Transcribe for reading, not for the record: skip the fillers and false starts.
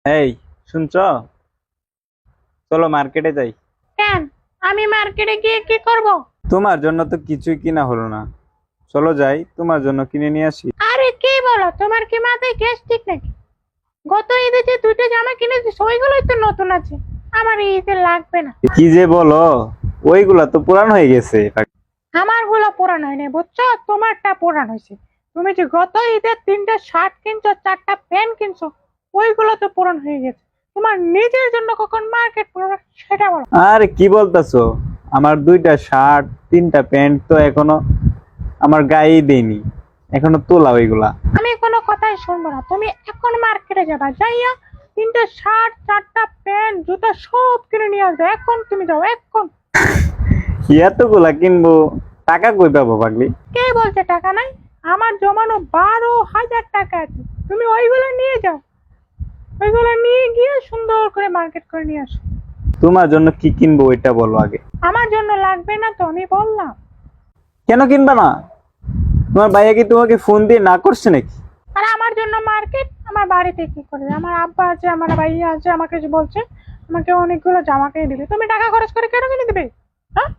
এই, শুনছ? চলো মার্কেটে যাই। কেন? আমি মার্কেটে গিয়ে কি করব? তোমার জন্য তো কিছুই কিনা হলো না। চলো যাই, তোমার জন্য কিনে নিয়ে আসি। আরে কি বলো, তোমার কি মাথায় গ্যাস ঠিক নাকি? গত ঈদে যে দুটো জামা কিনেছি ওইগুলোই তো নতুন আছে, আমার এই ঈদে লাগবে না। কি যে বলো, ওইগুলা তো পুরান হয়ে গেছে। আমার গুলো পুরান হয়নি বুঝছো, তোমারটা পুরান হয়েছে। তুমি যে গত ঈদে তিনটা শার্ট কিনছো, চারটা প্যান্ট কিনছো, ওইগুলো তো পুরান হয়ে গেছে। তোমার নিজের জন্য কখন মার্কেট পুরো সেটা বলো। আরে কি বলতাছো? আমার দুইটা শার্ট, তিনটা প্যান্ট তো এখনো আমার গায়েই দেয়নি, এখনো তোলা ওইগুলা। আমি কোনো কথাই শুনবো না, তুমি এখন মার্কেটে যাবা, যাইয়া তিনটা শার্ট, চারটা প্যান্ট, জুতা সব কিনে নিয়ে আসবে। এখন তুমি যাও এখন। এতগুলা কিনবো, টাকা কই পাবো পাগলি? কে বলছে টাকা নাই? আমার জমানো 12,000 টাকা আছে, তুমি ওইগুলো নিয়ে যাও। ওইগুলো নিয়ে গিয়ে সুন্দর করে মার্কেট করে নিয়ে আসো। তোমার জন্য কি কিনবো ওইটা বলো আগে। আমার জন্য লাগবে না তো, আমি বললাম। কেন কিনবা না? তোমার ভাইয়া কি তোমাকে ফোন দিয়ে না করছে নাকি? আর আমার জন্য মার্কেট আমার বাড়িতে কি করবে? আমার আব্বা আছে, আমার ভাইয়া আছে, আমাকে যে বলছে আমাকে অনেকগুলো জামা কিনে দিবে। তুমি টাকা খরচ করে কেন কিনে দিবে? হ্যাঁ,